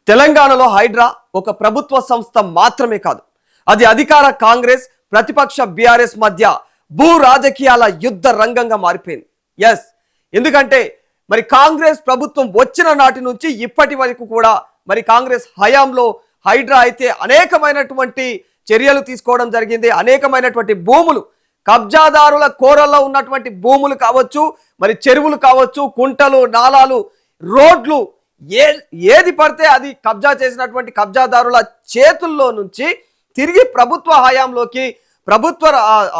తెలంగాణలో హైడ్రా ఒక ప్రభుత్వ సంస్థ మాత్రమే కాదు, అది అధికార కాంగ్రెస్ ప్రతిపక్ష బీఆర్ఎస్ మధ్య భూ రాజకీయాల యుద్ధ రంగంగా మారిపోయింది. ఎస్, ఎందుకంటే మరి కాంగ్రెస్ ప్రభుత్వం వచ్చిన నాటి నుంచి ఇప్పటి వరకు కూడా మరి కాంగ్రెస్ హయాంలో హైడ్రా అయితే అనేకమైనటువంటి చర్యలు తీసుకోవడం జరిగింది. అనేకమైనటువంటి భూములు, కబ్జాదారుల కోరల్లో ఉన్నటువంటి భూములు కావచ్చు, మరి చెరువులు కావచ్చు, కుంటలు, నాలాలు, రోడ్లు, ఏది పడితే అది కబ్జా చేసినటువంటి కబ్జాదారుల చేతుల్లో నుంచి తిరిగి ప్రభుత్వ హయాంలోకి, ప్రభుత్వ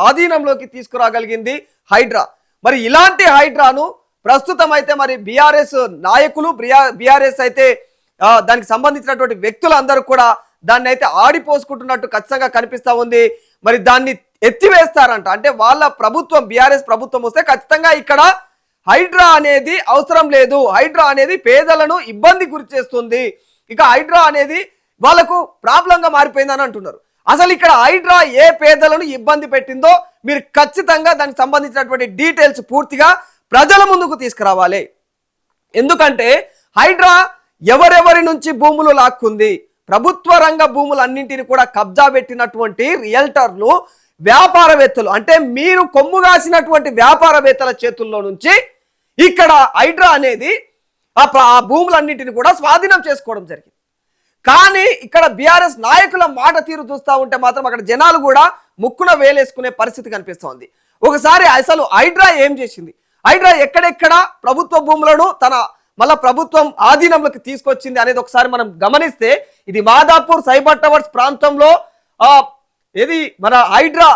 ఆధీనంలోకి తీసుకురాగలిగింది హైడ్రా. మరి ఇలాంటి హైడ్రాను ప్రస్తుతం అయితే మరి బీఆర్ఎస్ నాయకులు, బీఆర్ఎస్ అయితే దానికి సంబంధించినటువంటి వ్యక్తులందరూ కూడా దాన్ని అయితే ఆడిపోసుకుంటున్నట్టు ఖచ్చితంగా కనిపిస్తా ఉంది. మరి దాన్ని ఎత్తివేస్తారంట. అంటే వాళ్ళ ప్రభుత్వం, బీఆర్ఎస్ ప్రభుత్వం వస్తే ఖచ్చితంగా ఇక్కడ హైడ్రా అనేది అవసరం లేదు, హైడ్రా అనేది పేదలను ఇబ్బంది గురి చేస్తుంది, ఇక హైడ్రా అనేది వాళ్ళకు ప్రాబ్లంగా మారిపోయిందని అంటున్నారు. అసలు ఇక్కడ హైడ్రా ఏ పేదలను ఇబ్బంది పెట్టిందో మీరు ఖచ్చితంగా దానికి సంబంధించినటువంటి డీటెయిల్స్ పూర్తిగా ప్రజల ముందుకు తీసుకురావాలి. ఎందుకంటే హైడ్రా ఎవరెవరి నుంచి భూములు లాక్కుంది, ప్రభుత్వ రంగ భూములన్నింటినీ కూడా కబ్జా పెట్టినటువంటి రియల్టర్లు, వ్యాపారవేత్తలు, అంటే మీరు కొమ్ముగాసినటువంటి వ్యాపారవేత్తల చేతుల్లో నుంచి ఇక్కడ హైడ్రా అనేది ఆ భూములన్నింటినీ కూడా స్వాధీనం చేసుకోవడం జరిగింది. కానీ ఇక్కడ బీఆర్ఎస్ నాయకుల మాట తీరు చూస్తూ ఉంటే మాత్రం అక్కడ జనాలు కూడా ముక్కున వేలేసుకునే పరిస్థితి కనిపిస్తోంది. ఒకసారి అసలు హైడ్రా ఏం చేసింది, హైడ్రా ఎక్కడెక్కడ ప్రభుత్వ భూములను తన మళ్ళా ప్రభుత్వం ఆధీనంలోకి తీసుకొచ్చింది అనేది ఒకసారి మనం గమనిస్తే, ఇది మాదాపూర్ సైబర్ టవర్స్ ప్రాంతంలో ఇది మన హైడ్రా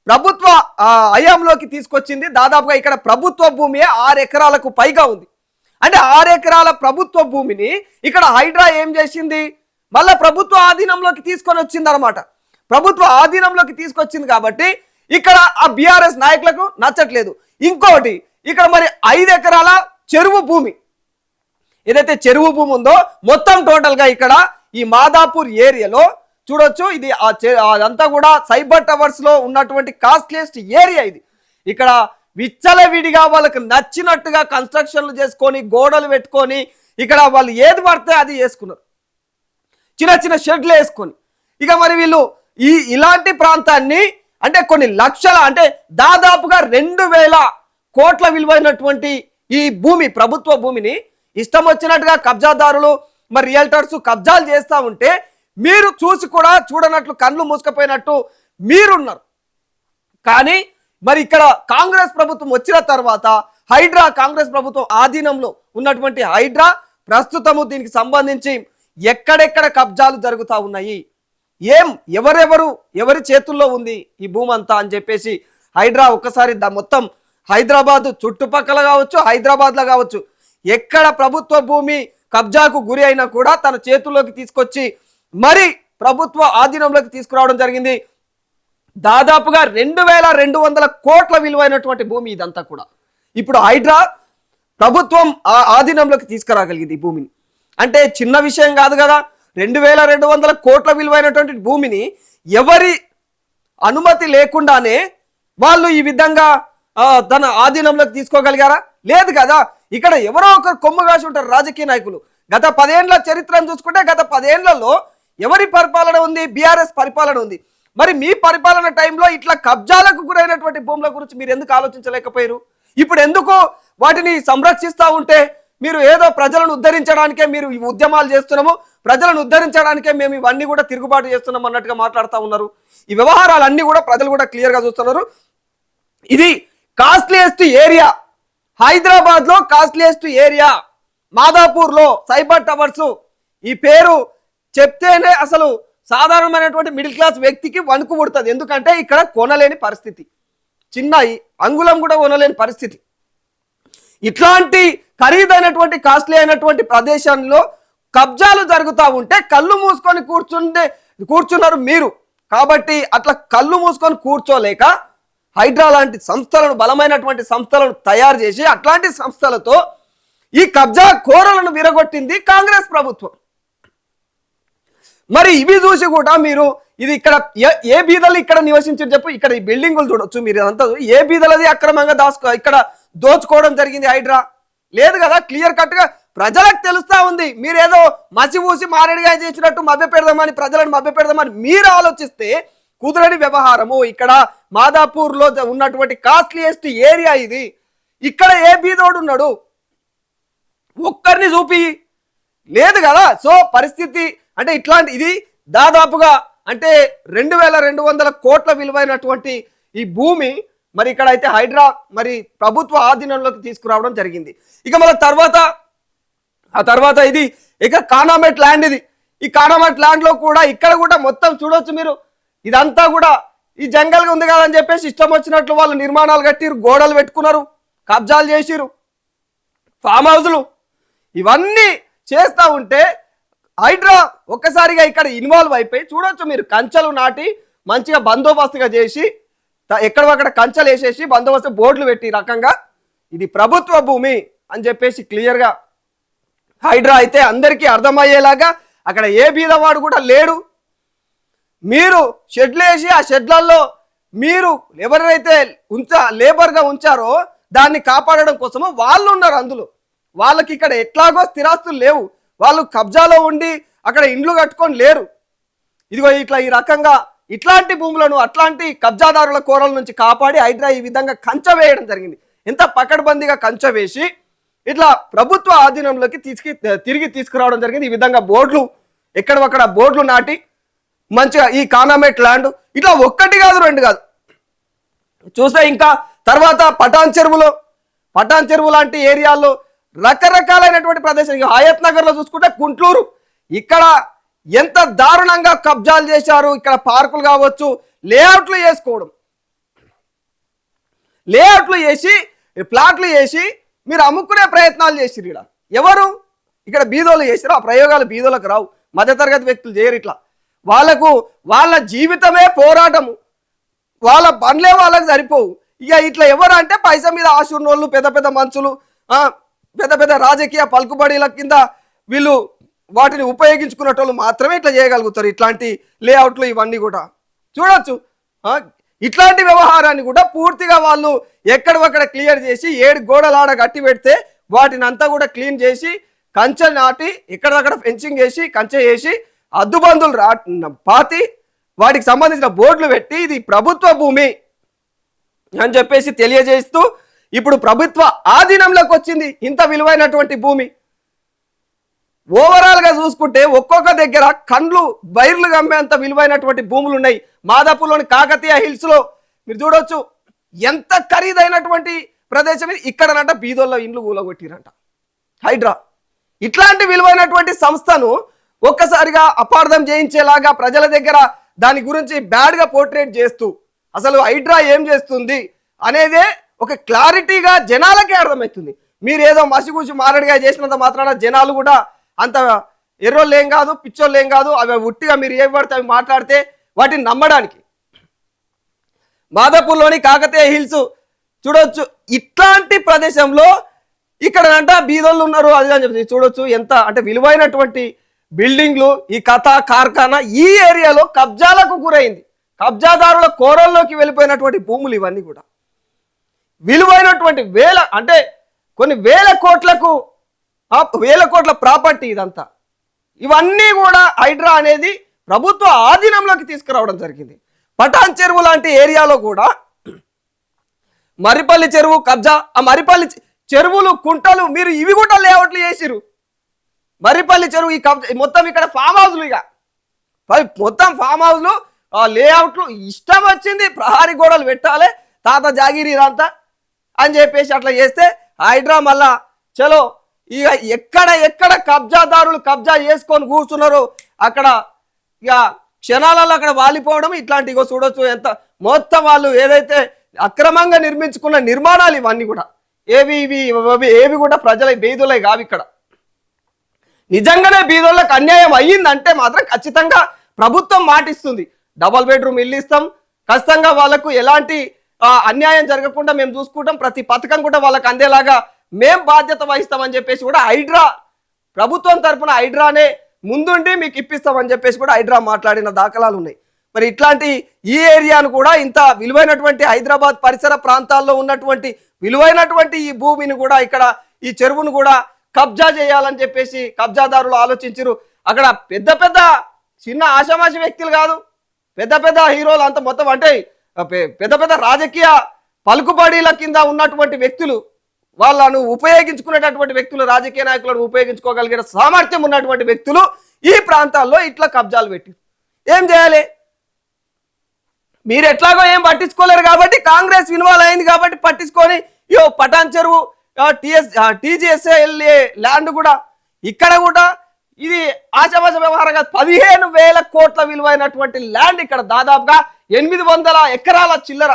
ప్రభుత్వ హయాంలోకి తీసుకొచ్చింది. దాదాపుగా ఇక్కడ ప్రభుత్వ భూమి 6 ఎకరాలకు పైగా ఉంది. అంటే 6 ఎకరాల ప్రభుత్వ భూమిని ఇక్కడ హైడ్రా ఏం చేసింది, మళ్ళా ప్రభుత్వ ఆధీనంలోకి తీసుకొని వచ్చింది అనమాట. ప్రభుత్వ ఆధీనంలోకి తీసుకొచ్చింది కాబట్టి ఇక్కడ ఆ బీఆర్ఎస్ నాయకులకు నచ్చట్లేదు. ఇంకోటి, ఇక్కడ మరి 5 ఎకరాల చెరువు భూమి, ఏదైతే చెరువు భూమి ఉందో మొత్తం టోటల్గా ఇక్కడ ఈ మాదాపూర్ ఏరియాలో చూడొచ్చు. ఇది అదంతా కూడా సైబర్ టవర్స్ లో ఉన్నటువంటి కాస్ట్లీయెస్ట్ ఏరియా. ఇది ఇక్కడ విచ్చలవిడిగా వాళ్ళకి నచ్చినట్టుగా కన్స్ట్రక్షన్లు చేసుకొని, గోడలు పెట్టుకొని, ఇక్కడ వాళ్ళు ఏది పడితే అది వేసుకున్నారు, చిన్న చిన్న షెడ్లు వేసుకొని. ఇక మరి వీళ్ళు ఇలాంటి ప్రాంతాన్ని అంటే కొన్ని లక్షల, అంటే దాదాపుగా 2000 కోట్ల విలువైనటువంటి ఈ భూమి, ప్రభుత్వ భూమిని ఇష్టం వచ్చినట్టుగా కబ్జాదారులు, మరి రియల్టర్స్ కబ్జాలు చేస్తూ ఉంటే మీరు చూసి కూడా చూడనట్లు, కళ్ళు మూసుకుపోయినట్టు మీరున్నారు. కానీ మరి ఇక్కడ కాంగ్రెస్ ప్రభుత్వం వచ్చిన తర్వాత హైడ్రా, కాంగ్రెస్ ప్రభుత్వం ఆధీనంలో ఉన్నటువంటి హైడ్రా ప్రస్తుతము దీనికి సంబంధించి ఎక్కడెక్కడ కబ్జాలు జరుగుతూ ఉన్నాయి, ఎవరి చేతుల్లో ఉంది ఈ భూమి అంతా అని చెప్పేసి హైడ్రా ఒక్కసారి మొత్తం హైదరాబాద్ చుట్టుపక్కల కావచ్చు, హైదరాబాద్లో కావచ్చు, ఎక్కడ ప్రభుత్వ భూమి కబ్జాకు గురి అయినా కూడా తన చేతుల్లోకి తీసుకొచ్చి మరి ప్రభుత్వ ఆధీనంలోకి తీసుకురావడం జరిగింది. దాదాపుగా 2200 కోట్ల విలువైనటువంటి భూమి ఇదంతా కూడా ఇప్పుడు హైడ్రా ప్రభుత్వం ఆధీనంలోకి తీసుకురాగలిగింది ఈ భూమిని. అంటే చిన్న విషయం కాదు కదా. 2200 కోట్ల విలువైనటువంటి భూమిని ఎవరి అనుమతి లేకుండానే వాళ్ళు ఈ విధంగా తన ఆధీనంలోకి తీసుకోగలిగారా? లేదు కదా. ఇక్కడ ఎవరో ఒకరు కొమ్ము కాసి ఉంటారు రాజకీయ నాయకులు. గత 10 ఏళ్ల చరిత్రను చూసుకుంటే గత 10 ఏళ్లలో ఎవరి పరిపాలన ఉంది? బీఆర్ఎస్ పరిపాలన ఉంది. మరి మీ పరిపాలన టైంలో ఇట్లా కబ్జాలకు గురైనటువంటి భూముల గురించి మీరు ఎందుకు ఆలోచించలేకపోయారు? ఇప్పుడు ఎందుకు వాటిని సంరక్షిస్తూ ఉంటే మీరు ఏదో ప్రజలను ఉద్ధరించడానికే మీరు ఈ ఉద్యమాలు చేస్తున్నాము, ప్రజలను ఉద్ధరించడానికే మేము ఇవన్నీ కూడా తిరుగుబాటు చేస్తున్నాం అన్నట్టుగా మాట్లాడుతూ ఉన్నారు. ఈ వ్యవహారాలన్నీ కూడా ప్రజలు కూడా క్లియర్గా చూస్తున్నారు. ఇది కాస్ట్లీయెస్ట్ ఏరియా, హైదరాబాద్లో కాస్ట్లీయెస్ట్ ఏరియా మాదాపూర్లో సైబర్ టవర్స్. ఈ పేరు చెప్తేనే అసలు సాధారణమైనటువంటి మిడిల్ క్లాస్ వ్యక్తికి వణుకు పుడుతుంది. ఎందుకంటే ఇక్కడ కొనలేని పరిస్థితి, చిన్న అంగుళం కూడా కొనలేని పరిస్థితి. ఇట్లాంటి ఖరీదైనటువంటి కాస్ట్లీ అయినటువంటి ప్రదేశంలో కబ్జాలు జరుగుతూ ఉంటే కళ్ళు మూసుకొని కూర్చున్నారు మీరు. కాబట్టి అట్లా కళ్ళు మూసుకొని కూర్చోలేక హైడ్రా లాంటి సంస్థలను, బలమైనటువంటి సంస్థలను తయారు చేసి అట్లాంటి సంస్థలతో ఈ కబ్జా కోరలను విరగొట్టింది కాంగ్రెస్ ప్రభుత్వం. మరి ఇవి చూసి కూడా మీరు ఇది ఇక్కడ ఏ బీదలు ఇక్కడ నివసించారు చెప్పు. ఇక్కడ ఈ బిల్డింగులు చూడొచ్చు మీరు, అంతా ఏ బీదలది అక్రమంగా ఇక్కడ దోచుకోవడం జరిగింది హైడ్రా? లేదు కదా. క్లియర్ కట్ గా ప్రజలకు తెలుస్తా ఉంది. మీరేదో మసిపూసి మారేడుగా చేసినట్టు మభ్య ప్రజలను మభ్య పెడదామని మీరు ఆలోచిస్తే కుదరని వ్యవహారము. ఇక్కడ మాదాపూర్లో ఉన్నటువంటి కాస్ట్లీయెస్ట్ ఏరియా ఇది. ఇక్కడ ఏ బీదోడు ఉన్నాడు? ఒక్కరిని చూపి లేదు కదా. సో పరిస్థితి అంటే ఇట్లాంటి ఇది దాదాపుగా అంటే 2200 కోట్ల విలువైనటువంటి ఈ భూమి మరి ఇక్కడ అయితే హైడ్రా మరి ప్రభుత్వ ఆధీనంలోకి తీసుకురావడం జరిగింది. ఇక మన తర్వాత ఇది ఇక కానామెట్ ల్యాండ్. ఇది ఈ కానామెట్ ల్యాండ్ లో కూడా ఇక్కడ కూడా మొత్తం చూడొచ్చు మీరు. ఇదంతా కూడా ఈ జంగల్గా ఉంది కదా అని చెప్పేసి ఇష్టం వచ్చినట్లు వాళ్ళు నిర్మాణాలు కట్టిరు, గోడలు పెట్టుకున్నారు, కబ్జాలు చేసిరు, ఫామ్ హౌస్లు ఇవన్నీ చేస్తూ ఉంటే హైడ్రా ఒక్కసారిగా ఇక్కడ ఇన్వాల్వ్ అయిపోయి చూడొచ్చు మీరు. కంచెలు నాటి మంచిగా బందోబస్తుగా చేసి ఎక్కడొక్కడ కంచెలు వేసేసి బందోబస్తు బోర్డులు పెట్టి రకంగా ఇది ప్రభుత్వ భూమి అని చెప్పేసి క్లియర్గా హైడ్రా అయితే అందరికీ అర్థమయ్యేలాగా అక్కడ ఏ బీదవాడు కూడా లేడు. మీరు షెడ్లు వేసి ఆ షెడ్లలో మీరు ఎవరైతే లేబర్గా ఉంచారో దాన్ని కాపాడడం కోసము వాళ్ళు ఉన్నారు. అందులో వాళ్ళకి ఇక్కడ ఎట్లాగో స్థిరాస్తులు లేవు, వాళ్ళు కబ్జాలో ఉండి అక్కడ ఇండ్లు కట్టుకొని లేరు. ఇదిగో ఇట్లా ఈ రకంగా ఇట్లాంటి భూములను అట్లాంటి కబ్జాదారుల కోరల నుంచి కాపాడి హైడ్రా ఈ విధంగా కంచె వేయడం జరిగింది. ఎంత పకడ్బందీగా కంచె వేసి ఇట్లా ప్రభుత్వ ఆధీనంలోకి తిరిగి తీసుకురావడం జరిగింది. ఈ విధంగా బోర్డులు ఎక్కడొక్కడ బోర్డులు నాటి మంచిగా ఈ కానామెట్ ల్యాండ్ ఇట్లా ఒక్కటి కాదు రెండు కాదు చూస్తే ఇంకా తర్వాత పటాన్ చెరువు లాంటి ఏరియాల్లో రకరకాలైనటువంటి ప్రదేశాలు. హయత్ నగర్ లో చూసుకుంటే గుంటూరు ఇక్కడ ఎంత దారుణంగా కబ్జాలు చేశారు. ఇక్కడ పార్కులు కావచ్చు, లేఅవుట్లు వేసి ప్లాట్లు వేసి మీరు అమ్ముకునే ప్రయత్నాలు చేసిరు. ఇక్కడ ఎవరు ఇక్కడ బీదోలు చేసిరు. ఆ ప్రయోగాలు బీదోలకు రావు, మధ్యతరగతి వ్యక్తులు చేయరు. ఇట్లా వాళ్ళ జీవితమే పోరాటము, వాళ్ళ పనులే వాళ్ళకి సరిపోవు. ఇక ఇట్లా ఎవరు అంటే పైసా మీద ఆశ ఉన్నోళ్ళు, పెద్ద పెద్ద మనుషులు, పెద్ద పెద్ద రాజకీయ పలుకుబడిల కింద వీళ్ళు వాటిని ఉపయోగించుకునేటోళ్ళు మాత్రమే ఇట్లా చేయగలుగుతారు. ఇట్లాంటి లేఅవుట్లు ఇవన్నీ కూడా చూడొచ్చు. ఇట్లాంటి వ్యవహారాన్ని కూడా పూర్తిగా వాళ్ళు ఎక్కడొక్కడ క్లియర్ చేసి 7 గోడలాడ కట్టి పెడితే వాటిని అంతా కూడా క్లీన్ చేసి కంచె నాటి ఎక్కడక్కడ ఫెన్సింగ్ వేసి కంచె వేసి అద్దుబందులు పాతి వాటికి సంబంధించిన బోర్డులు పెట్టి ఇది ప్రభుత్వ భూమి అని చెప్పేసి తెలియజేస్తూ ఇప్పుడు ప్రభుత్వ ఆధీనంలోకి వచ్చింది ఇంత విలువైనటువంటి భూమి. ఓవరాల్ గా చూసుకుంటే ఒక్కొక్క దగ్గర కండ్లు బైర్లు గమ్మేంత విలువైనటువంటి భూములు ఉన్నాయి. మాదాపూర్లోని కాకతీయ హిల్స్ లో మీరు చూడొచ్చు ఎంత ఖరీదైనటువంటి ప్రదేశం. ఇక్కడనంట బీదోళ్ళ ఇండ్లు కూలగొట్టిరంట హైడ్రా. ఇట్లాంటి విలువైనటువంటి సంస్థను ఒక్కసారిగా అపార్థం చేయించేలాగా ప్రజల దగ్గర దాని గురించి బ్యాడ్ గా పోర్ట్రేట్ చేస్తూ అసలు హైడ్రా ఏం చేస్తుంది అనేదే ఒక క్లారిటీగా జనాలకే అర్థమవుతుంది. మీరు ఏదో మసిగూసి మారడిగా చేసినంత మాత్రాన జనాలు కూడా అంత ఎర్రోళ్ళు ఏం కాదు, పిచ్చోళ్ళు ఏం కాదు. అవి ఉట్టిగా మీరు ఏం పడితే అవి మాట్లాడితే వాటిని నమ్మడానికి. మాదాపూర్లోని కాకతీయ హిల్స్ చూడొచ్చు. ఇట్లాంటి ప్రదేశంలో ఇక్కడంట బీదోళ్ళు ఉన్నారు అది అని చెప్పి చూడొచ్చు. ఎంత అంటే విలువైనటువంటి బిల్డింగ్లు, ఈ కార్ఖానా ఈ ఏరియాలో కబ్జాలకు గురైంది. కబ్జాదారుల కోరల్లోకి వెళ్ళిపోయినటువంటి భూములు ఇవన్నీ కూడా విలువైనటువంటి కొన్ని వేల కోట్ల ప్రాపర్టీ ఇదంతా. ఇవన్నీ కూడా హైడ్రా అనేది ప్రభుత్వ ఆధీనంలోకి తీసుకురావడం జరిగింది. పటాన్ చెరువు లాంటి ఏరియాలో కూడా మరిపల్లి చెరువు కబ్జా. ఆ మరిపల్లి చెరువులు, కుంటలు మీరు ఇవి కూడా లేఅవుట్లు చేసిరు. మరిపల్లి చెరువు ఈ కబ్జా మొత్తం ఇక్కడ ఫామ్ హౌస్లు, ఇక మొత్తం ఫామ్ హౌస్లు, లేఅవుట్లు ఇష్టం వచ్చింది ప్రహారీ గోడలు పెట్టాలి, తాత జాగిరి ఇదంతా అని చెప్పేసి అట్లా చేస్తే హైడ్రా మళ్ళా చలో ఇక ఎక్కడ కబ్జాదారులు కబ్జా చేసుకొని కూర్చున్నారు అక్కడ ఇక క్షణాలలో అక్కడ వాలిపోవడం. ఇట్లాంటి ఇగో చూడొచ్చు ఎంత మొత్తం వాళ్ళు ఏదైతే అక్రమంగా నిర్మించుకున్న నిర్మాణాలు ఇవన్నీ కూడా ఏవి కూడా ప్రజల బీదోలే కావు. ఇక్కడ నిజంగానే బీదోళ్ళకి అన్యాయం అయ్యిందంటే మాత్రం ఖచ్చితంగా ప్రభుత్వం మాటిస్తుంది, డబల్ బెడ్రూమ్ ఇల్లు ఇస్తాం, ఖచ్చితంగా వాళ్ళకు ఎలాంటి అన్యాయం జరగకుండా మేము చూసుకుంటాం, ప్రతి పథకం కూడా వాళ్ళకి అందేలాగా మేం బాధ్యత వహిస్తామని చెప్పేసి కూడా హైడ్రా ప్రభుత్వం తరఫున హైడ్రానే ముందుండి మీకు ఇప్పిస్తామని చెప్పేసి కూడా హైడ్రా మాట్లాడిన దాఖలాలు ఉన్నాయి. మరి ఇట్లాంటి ఈ ఏరియాను కూడా ఇంత విలువైనటువంటి హైదరాబాద్ పరిసర ప్రాంతాల్లో ఉన్నటువంటి విలువైనటువంటి ఈ భూమిని కూడా ఇక్కడ ఈ చెరువును కూడా కబ్జా చేయాలని చెప్పేసి కబ్జాదారులు ఆలోచించారు. అక్కడ పెద్ద పెద్ద చిన్న ఆషామాషి వ్యక్తులు కాదు, పెద్ద పెద్ద హీరోలు అంత మొత్తం అంటే పెద్ద పెద్ద రాజకీయ పలుకుబడిల కింద ఉన్నటువంటి వ్యక్తులు, వాళ్ళను ఉపయోగించుకునేటటువంటి వ్యక్తులు, రాజకీయ నాయకులను ఉపయోగించుకోగలిగిన సామర్థ్యం ఉన్నటువంటి వ్యక్తులు ఈ ప్రాంతాల్లో ఇట్లా కబ్జాలు పెట్టి ఏం చేయాలి? మీరు ఎట్లాగో ఏం పట్టించుకోలేరు కాబట్టి కాంగ్రెస్ ఇన్వాల్వ్ అయింది కాబట్టి పట్టించుకొని పటాన్ చెరువు TGSLA ల్యాండ్ కూడా ఇక్కడ కూడా ఇది ఆశామాష వ్యవహారంగా 15,000 కోట్ల విలువైనటువంటి ల్యాండ్ ఇక్కడ దాదాపుగా 800 ఎకరాల చిల్లర.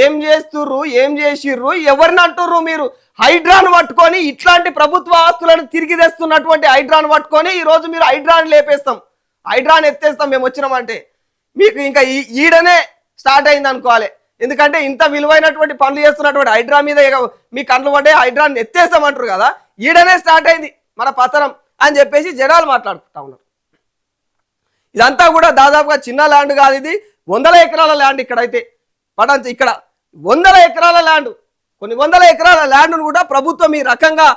ఏం చేస్తుర్రు, ఏం చేసిర్రు, ఎవరిని అంటుర్రు మీరు? హైడ్రాను పట్టుకొని ఇట్లాంటి ప్రభుత్వ ఆస్తులను తిరిగి తెస్తున్నటువంటి హైడ్రాను పట్టుకొని ఈరోజు మీరు హైడ్రాన్ లేపేస్తాం, హైడ్రాన్ ఎత్తేస్తాం మేము వచ్చినామంటే మీకు ఇంకా ఈడనే స్టార్ట్ అయింది అనుకోవాలి. ఎందుకంటే ఇంత విలువైనటువంటి పనులు చేస్తున్నటువంటి హైడ్రా మీద మీ కళ్ళు పడ్డే హైడ్రాన్ ఎత్తేస్తామంటారు కదా, ఈడనే స్టార్ట్ అయింది మన పతనం అని చెప్పేసి జనాలు మాట్లాడుకుంటా ఉన్నారు. ఇదంతా కూడా దాదాపుగా చిన్న ల్యాండ్ కాదు, ఇది 100 ఎకరాల ల్యాండ్. ఇక్కడైతే ఇక్కడ 100 ఎకరాల ల్యాండ్, కొన్ని 100 ఎకరాల ల్యాండ్ను కూడా ప్రభుత్వం ఈ రకంగా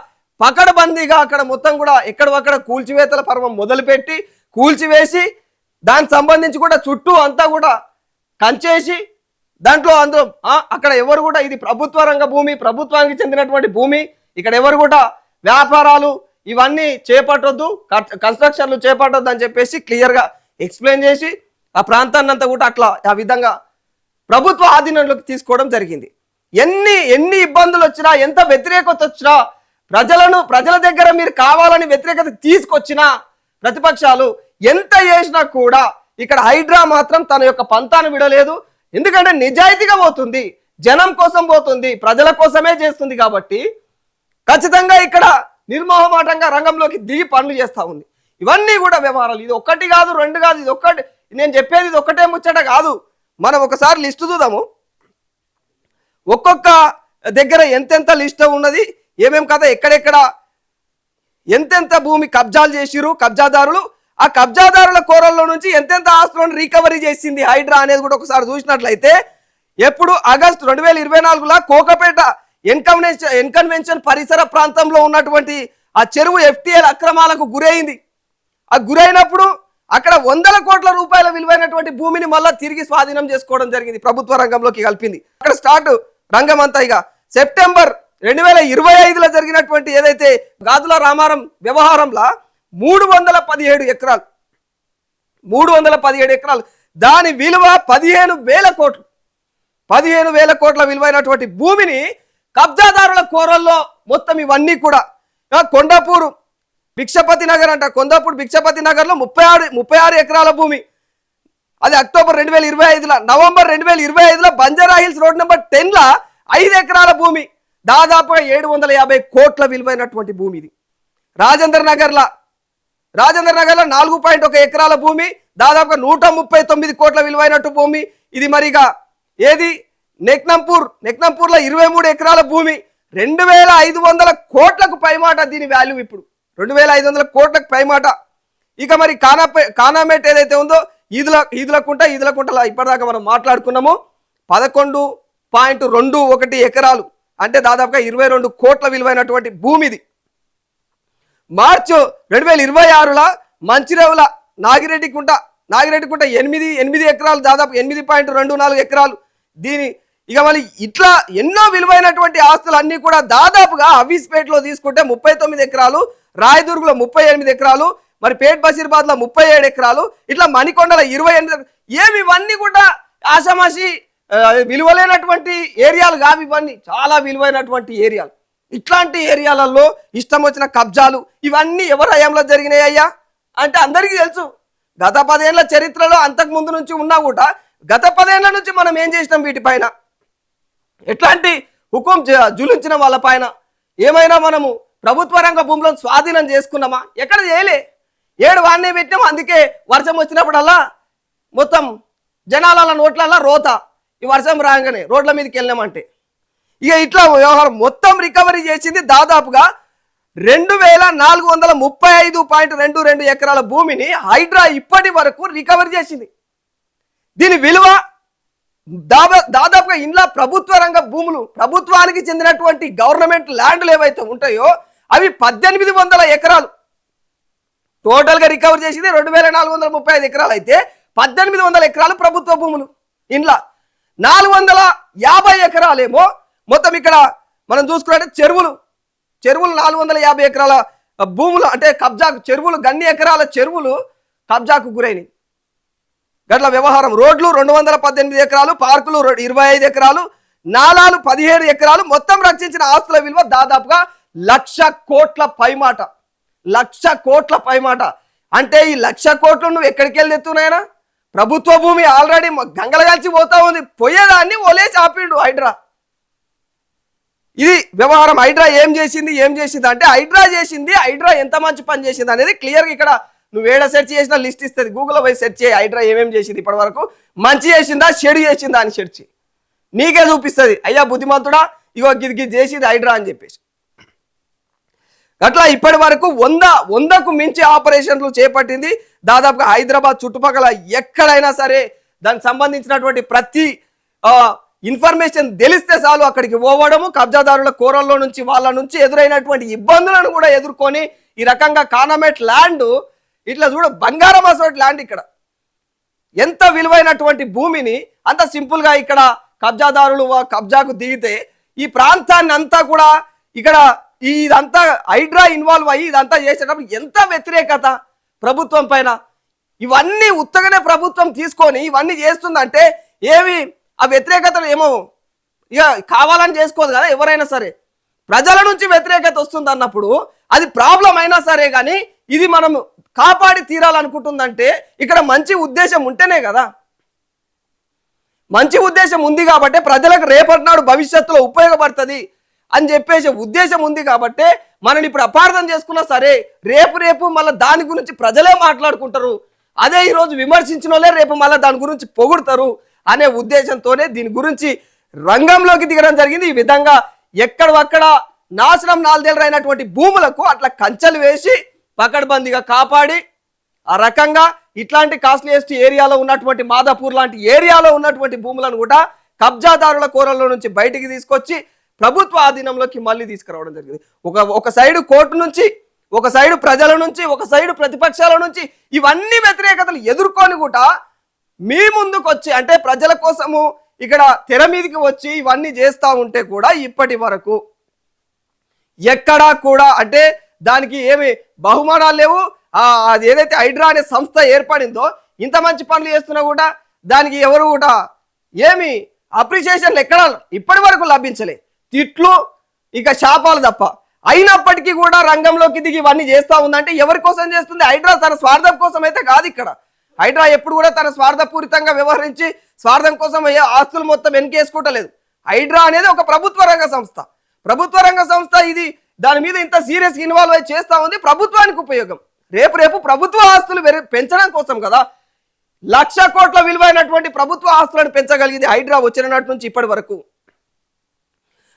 పకడ్బందీగా అక్కడ మొత్తం కూడా ఎక్కడొక్కడ కూల్చివేతల పర్వం మొదలుపెట్టి కూల్చివేసి దానికి సంబంధించి కూడా చుట్టూ అంతా కూడా కంచేసి దాంట్లో అందరూ అక్కడ ఎవరు కూడా ఇది ప్రభుత్వ రంగ భూమి, ప్రభుత్వానికి చెందినటువంటి భూమి, ఇక్కడ ఎవరు కూడా వ్యాపారాలు ఇవన్నీ చేపట్టొద్దు, కన్స్ట్రక్షన్లు చేపట్టొద్దు అని చెప్పేసి క్లియర్గా ఎక్స్ప్లెయిన్ చేసి ఆ ప్రాంతాన్ని అంతా కూడా అట్లా ఆ విధంగా ప్రభుత్వ ఆధీనంలోకి తీసుకోవడం జరిగింది. ఎన్ని ఇబ్బందులు వచ్చినా, ఎంత వ్యతిరేకత వచ్చినా, ప్రజల దగ్గర మీరు కావాలని వ్యతిరేకత తీసుకొచ్చినా, ప్రతిపక్షాలు ఎంత చేసినా కూడా ఇక్కడ హైడ్రా మాత్రం తన యొక్క పంతాను విడలేదు. ఎందుకంటే నిజాయితీగా పోతుంది, జనం కోసం పోతుంది, ప్రజల కోసమే చేస్తుంది కాబట్టి ఖచ్చితంగా ఇక్కడ నిర్మోహమాటంగా రంగంలోకి దిగి పనులు చేస్తూ ఉంది. ఇవన్నీ కూడా వ్యవహారాలు, ఇది ఒక్కటి కాదు, రెండు కాదు, ఇది ఒక్కటి నేను చెప్పేది ఇది ఒక్కటే ముచ్చట కాదు. మనం ఒకసారి లిస్టు చూద్దాము, ఒక్కొక్క దగ్గర ఎంతెంత లిస్ట్ ఉన్నది, ఏమేం కదా, ఎక్కడెక్కడ ఎంతెంత భూమి కబ్జాలు చేసిరు కబ్జాదారులు, ఆ కబ్జాదారుల కోరల్లో నుంచి ఎంతెంత ఆస్తులను రికవరీ చేసింది హైడ్రా అనేది కూడా ఒకసారి చూసినట్లయితే, ఎప్పుడు ఆగస్టు 2024లో కోకపేట ఎన్కన్వెన్షన్ పరిసర ప్రాంతంలో ఉన్నటువంటి ఆ చెరువు FTL అక్రమాలకు గురైంది. ఆ గురైనప్పుడు అక్కడ 100 కోట్ల రూపాయల విలువైనటువంటి భూమిని మళ్ళా తిరిగి స్వాధీనం చేసుకోవడం జరిగింది, ప్రభుత్వ రంగంలోకి కలిపింది. అక్కడ స్టార్ట్ రంగం అంతా. ఇక సెప్టెంబర్ 2025లో జరిగినటువంటి ఏదైతే గాజుల రామారం వ్యవహారంలో 317 ఎకరాలు, 317 ఎకరాలు, దాని విలువ 15,000 కోట్లు, 15,000 కోట్ల విలువైనటువంటి భూమిని కబ్జాదారుల కోరల్లో మొత్తం ఇవన్నీ కూడా కొండాపూర్ భిక్షపతి నగర్ అంట, కొండాపూర్ భిక్షపతి నగర్లో 36 ఎకరాల భూమి, అది అక్టోబర్ 2025లో. నవంబర్ 2025లో బంజారా హిల్స్ రోడ్ నెంబర్ 10లో 5 ఎకరాల భూమి, దాదాపుగా 750 కోట్ల విలువైనటువంటి భూమి. ఇది రాజేంద్ర నగర్లో 4.1 ఎకరాల భూమి, దాదాపుగా 139 కోట్ల విలువైనట్టు భూమి ఇది. మరిగా ఏది నెక్నంపూర్లో 23 ఎకరాల భూమి, 2,500 కోట్లకు పైమాట దీని వాల్యూ ఇప్పుడు, 2,500 కోట్లకు పైమాట. ఇక మరి కానామేట్ ఏదైతే ఉందో ఈదులకుంటలో ఇప్పటిదాకా మనం మాట్లాడుకున్నాము, 11.21 ఎకరాలు, అంటే దాదాపుగా 22 కోట్ల విలువైనటువంటి భూమి ఇది. మార్చి 2026లో మంచిరేవుల నాగిరెడ్డికుంట 8 ఎకరాలు, దాదాపు 8.24 ఎకరాలు దీని. ఇక మళ్ళీ ఇట్లా ఎన్నో విలువైనటువంటి ఆస్తులు అన్నీ కూడా దాదాపుగా హవీస్పేటలో తీసుకుంటే 39 ఎకరాలు, రాయదుర్గులో 38 ఎకరాలు, మరి పేట్ బషీర్బాద్లో 37 ఎకరాలు, ఇట్లా మణికొండలో 28. ఏమి ఇవన్నీ కూడా ఆషామాషి విలువలేనటువంటి ఏరియాలు కావు, ఇవన్నీ చాలా విలువైనటువంటి ఏరియాలు. ఇట్లాంటి ఏరియాలలో ఇష్టం వచ్చిన కబ్జాలు ఇవన్నీ ఎవరి హయాంలో జరిగినాయి అయ్యా అంటే అందరికీ తెలుసు. గత 10 ఏళ్ల చరిత్రలో అంతకు ముందు నుంచి ఉన్నా కూడా గత 10 ఏళ్ల నుంచి మనం ఏం చేసినాం, వీటిపైన ఎట్లాంటి హుకుం జులించిన వాళ్ళ పైన ఏమైనా మనము ప్రభుత్వ రంగ భూములను స్వాధీనం చేసుకున్నామా? ఎక్కడ చేయలే, 7 వాడినే పెట్టాము. అందుకే వర్షం వచ్చినప్పుడల్లా మొత్తం జనాల నోట్లల్లా రోత, ఈ వర్షం రాగానే రోడ్ల మీదకి వెళ్ళామంటే. ఇక ఇట్లా వ్యవహారం మొత్తం రికవరీ చేసింది దాదాపుగా 2,435.22 ఎకరాల భూమిని హైడ్రా ఇప్పటి వరకు రికవరీ చేసింది. దీని విలువ దాదాపుగా ఇంట్లో ప్రభుత్వ రంగ భూములు, ప్రభుత్వానికి చెందినటువంటి గవర్నమెంట్ ల్యాండ్లు ఏవైతే ఉంటాయో అవి 1800 ఎకరాలు టోటల్గా రికవర్ చేసింది 2435 ఎకరాలు అయితే 1800 ఎకరాలు ప్రభుత్వ భూములు. ఇంట్లో 450 ఎకరాలేమో మొత్తం ఇక్కడ మనం చూసుకున్నట్టే చెరువులు 450 ఎకరాల భూములు అంటే కబ్జాకు చెరువులు, గన్ని ఎకరాల చెరువులు కబ్జాకు గురైనవి. గట్ల వ్యవహారం. రోడ్లు 218 ఎకరాలు, పార్కులు 25 ఎకరాలు, నాలాలు 17 ఎకరాలు, మొత్తం రక్షించిన ఆస్తుల విలువ దాదాపుగా 1,00,000 కోట్ల పైమాట. 1,00,000 కోట్ల పైమాట. అంటే ఈ 1,00,000 కోట్లు నువ్వు ఎక్కడికి వెళ్ళి ఎత్తున్నాయినా? ప్రభుత్వ భూమి ఆల్రెడీ గంగల కలిసి పోతా ఉంది, పోయేదాన్ని ఒలేసి ఆపిండు హైడ్రా. ఇది వ్యవహారం. హైడ్రా ఏం చేసింది అంటే హైడ్రా ఎంత మంచి పని చేసింది అనేది క్లియర్గా ఇక్కడ నువ్వు ఏడ సెర్చ్ చేసినా లిస్ట్ ఇస్తుంది. గూగుల్లో పోయి సెర్చ్ చేయి హైడ్రా ఏమేమి చేసింది ఇప్పటి వరకు, మంచి చేసిందా చెడు చేసిందా అని సెర్చ్ నీకే చూపిస్తుంది. అయ్యా బుద్ధిమంతుడా ఇగో ఇది చేసింది హైడ్రా అని చెప్పేసి. అట్లా ఇప్పటి వరకు 100కు మించి ఆపరేషన్లు చేపట్టింది. దాదాపుగా హైదరాబాద్ చుట్టుపక్కల ఎక్కడైనా సరే దానికి సంబంధించినటువంటి ప్రతి ఇన్ఫర్మేషన్ తెలిస్తే చాలు అక్కడికి పోవడము, కబ్జాదారుల కోరల్లో నుంచి వాళ్ళ నుంచి ఎదురైనటువంటి ఇబ్బందులను కూడా ఎదుర్కొని ఈ రకంగా కానమేట్ ల్యాండ్ ఇట్లా చూడ బంగారం అసోటి ల్యాండ్ ఇక్కడ ఎంత విలువైనటువంటి భూమిని అంత సింపుల్గా ఇక్కడ కబ్జాదారులు కబ్జాకు దిగితే ఈ ప్రాంతాన్ని అంతా కూడా ఇక్కడ ఇదంతా హైడ్రా ఇన్వాల్వ్ అయ్యి ఇదంతా చేసేటప్పుడు ఎంత వ్యతిరేకత ప్రభుత్వం పైన. ఇవన్నీ ఉత్తగానే ప్రభుత్వం తీసుకొని ఇవన్నీ చేస్తుందంటే ఏవి ఆ వ్యతిరేకతలు ఏమో ఇక కావాలని చేసుకోదు కదా ఎవరైనా సరే. ప్రజల నుంచి వ్యతిరేకత వస్తుంది అన్నప్పుడు అది ప్రాబ్లం అయినా సరే కానీ ఇది మనం కాపాడి తీరాలనుకుంటుందంటే ఇక్కడ మంచి ఉద్దేశం ఉంటేనే కదా. మంచి ఉద్దేశం ఉంది కాబట్టి ప్రజలకు రేపటి నాడు భవిష్యత్తులో ఉపయోగపడుతుంది అని చెప్పేసి ఉద్దేశం ఉంది కాబట్టి మనని ఇప్పుడు అపార్థం చేసుకున్నా సరే రేపు మళ్ళీ దాని గురించి ప్రజలే మాట్లాడుకుంటారు. అదే ఈరోజు విమర్శించిన వాళ్ళే రేపు మళ్ళీ దాని గురించి పొగుడతారు అనే ఉద్దేశంతోనే దీని గురించి రంగంలోకి దిగడం జరిగింది. ఈ విధంగా ఎక్కడక్కడ నాశనం నాలుదేళ్ళైనటువంటి భూములకు అట్లా కంచెలు వేసి పకడ్బందీగా కాపాడి ఆ రకంగా ఇట్లాంటి కాస్ట్లీయెస్ట్ ఏరియాలో ఉన్నటువంటి మాదాపూర్ లాంటి ఏరియాలో ఉన్నటువంటి భూములను కూడా కబ్జాదారుల కోరల్లో నుంచి బయటికి తీసుకొచ్చి ప్రభుత్వ ఆధీనంలోకి మళ్ళీ తీసుకురావడం జరిగింది. ఒక సైడు కోర్టు నుంచి, ఒక సైడు ప్రజల నుంచి, ఒక సైడు ప్రతిపక్షాల నుంచి ఇవన్నీ వ్యతిరేకతలు ఎదుర్కొని కూడా మీ ముందుకు వచ్చి అంటే ప్రజల కోసము ఇక్కడ తెర మీదకి వచ్చి ఇవన్నీ చేస్తూ ఉంటే కూడా ఇప్పటి వరకు ఎక్కడా కూడా అంటే దానికి ఏమి బహుమానాలు లేవు. అది ఏదైతే హైడ్రా అనే సంస్థ ఏర్పడిందో ఇంత మంచి పనులు చేస్తున్నా కూడా దానికి ఎవరు కూడా ఏమి అప్రిషియేషన్లు ఎక్కడ ఇప్పటి వరకు లభించలే. తిట్లు ఇక శాపాలు తప్ప. అయినప్పటికీ కూడా రంగంలోకి దిగి ఇవన్నీ చేస్తూ ఉందంటే ఎవరి కోసం చేస్తుంది? హైడ్రా తన స్వార్థం కోసం అయితే కాదు. ఇక్కడ హైడ్రా ఎప్పుడు కూడా తన స్వార్థపూరితంగా వ్యవహరించి స్వార్థం కోసం ఆస్తులు మొత్తం వెనకేసుకుంటలేదు. హైడ్రా అనేది ఒక ప్రభుత్వ రంగ సంస్థ. ప్రభుత్వ రంగ సంస్థ ఇది దాని మీద ఇంత సీరియస్ ఇన్వాల్వ్ అయి చేస్తూ ఉంది. ప్రభుత్వానికి ఉపయోగం. రేపు ప్రభుత్వ ఆస్తులు పెంచడం కోసం కదా 1,00,000 కోట్ల విలువైనటువంటి ప్రభుత్వ ఆస్తులను పెంచగలిగింది హైడ్రా వచ్చిన నాటి నుంచి ఇప్పటి వరకు.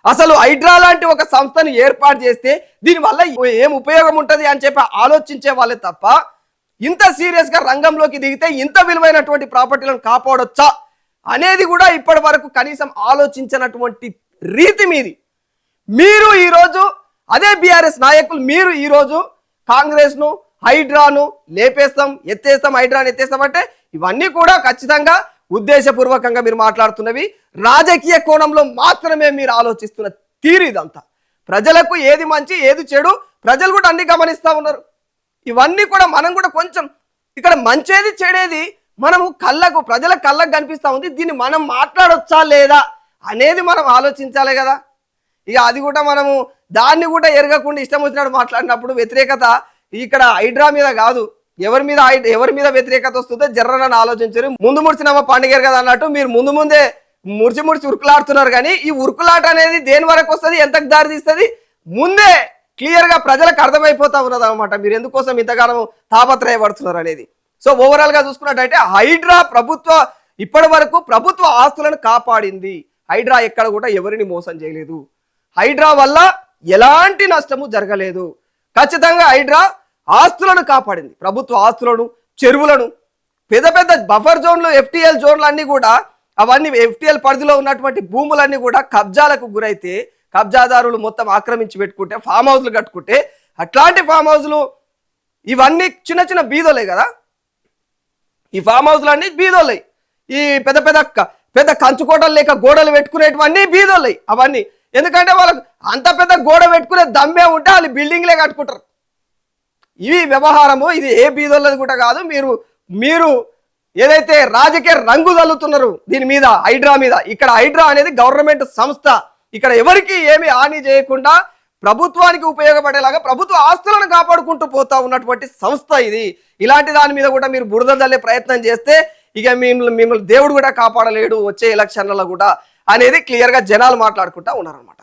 అసలు హైడ్రా లాంటి ఒక సంస్థను ఏర్పాటు చేస్తే దీనివల్ల ఏం ఉపయోగం ఉంటుంది అని చెప్పి ఆలోచించే వాళ్ళే తప్ప ఇంత సీరియస్ గా రంగంలోకి దిగితే ఇంత విలువైనటువంటి ప్రాపర్టీలను కాపాడొచ్చా అనేది కూడా ఇప్పటి వరకు కనీసం ఆలోచించినటువంటి రీతి మీది. మీరు ఈరోజు అదే బీఆర్ఎస్ నాయకులు మీరు ఈరోజు కాంగ్రెస్ ను హైడ్రాను లేపేస్తాం ఎత్తేస్తాం హైడ్రాను ఎత్తేస్తాం అంటే ఇవన్నీ కూడా ఖచ్చితంగా ఉద్దేశపూర్వకంగా మీరు మాట్లాడుతున్నవి. రాజకీయ కోణంలో మాత్రమే మీరు ఆలోచిస్తున్న తీరు ఇదంతా. ప్రజలకు ఏది మంచి ఏది చెడు ప్రజలు కూడా అన్ని గమనిస్తూ ఉన్నారు. ఇవన్నీ కూడా మనం కూడా కొంచెం ఇక్కడ మంచేది చెడేది మనము ప్రజల కళ్ళకు కనిపిస్తూ ఉంది. దీన్ని మనం మాట్లాడొచ్చా లేదా అనేది మనం ఆలోచించాలి కదా. ఇక అది కూడా మనము దాన్ని కూడా ఎరగకుండా ఇష్టం వచ్చినట్టు మాట్లాడినప్పుడు వ్యతిరేకత ఇక్కడ హైడ్రా మీద కాదు ఎవరి మీద వ్యతిరేకత వస్తుందో జర్రనని ఆలోచించారు. ముందు ముడిచినమ్మ పండుగ కదా అన్నట్టు మీరు ముందే ముడిచి ఉరుకులాడుతున్నారు. కానీ ఈ ఉరుకులాట అనేది దేని వరకు వస్తుంది, ఎంతకు దారి తీస్తుంది ముందే క్లియర్ గా ప్రజలకు అర్థమైపోతా ఉన్నది అనమాట. మీరు ఎందుకోసం ఇంతకాలం తాపత్రయపడుతున్నారు అనేది. సో ఓవరాల్ గా చూసుకున్నట్టయితే హైడ్రా ఇప్పటి వరకు ప్రభుత్వ ఆస్తులను కాపాడింది. హైడ్రా ఎక్కడ కూడా ఎవరిని మోసం చేయలేదు. హైడ్రా వల్ల ఎలాంటి నష్టము జరగలేదు. ఖచ్చితంగా హైడ్రా ఆస్తులను కాపాడింది. ప్రభుత్వ ఆస్తులను, చెరువులను, పెద్ద బఫర్ జోన్లు, FTL జోన్లు అన్నీ కూడా అవన్నీ FTL పరిధిలో ఉన్నటువంటి భూములన్నీ కూడా కబ్జాలకు గురైతే కబ్జాదారులు మొత్తం ఆక్రమించి పెట్టుకుంటే ఫామ్ హౌస్లు కట్టుకుంటే అట్లాంటి ఫామ్ హౌస్లు ఇవన్నీ చిన్న చిన్న బీదోలే కదా. ఈ ఫామ్ హౌస్లు అన్ని బీదోళ్ళయి. ఈ పెద్ద పెద్ద పెద్ద కంచుకోటలు లేక గోడలు పెట్టుకునేటివన్నీ బీదోళ్ళయి అవన్నీ. ఎందుకంటే వాళ్ళకు అంత పెద్ద గోడ పెట్టుకునే దమ్మే ఉంటే వాళ్ళు బిల్డింగ్లే కట్టుకుంటారు. ఇవి వ్యవహారము. ఇది ఏ బీదోళ్ళది కూడా కాదు. మీరు ఏదైతే రాజకీయ రంగు చల్లుతున్నారు దీని మీద, హైడ్రా మీద. ఇక్కడ హైడ్రా అనేది గవర్నమెంట్ సంస్థ. ఇక్కడ ఎవరికి ఏమి హాని చేయకుండా ప్రభుత్వానికి ఉపయోగపడేలాగా ప్రభుత్వ ఆస్తులను కాపాడుకుంటూ పోతా ఉన్నటువంటి సంస్థ ఇది. ఇలాంటి దాని మీద కూడా మీరు బురద జల్లే ప్రయత్నం చేస్తే ఇక మిమ్మల్ని దేవుడు కూడా కాపాడలేడు వచ్చే ఎలక్షన్లలో కూడా అనేది క్లియర్గా జనాలు మాట్లాడుకుంటా ఉన్నారనమాట.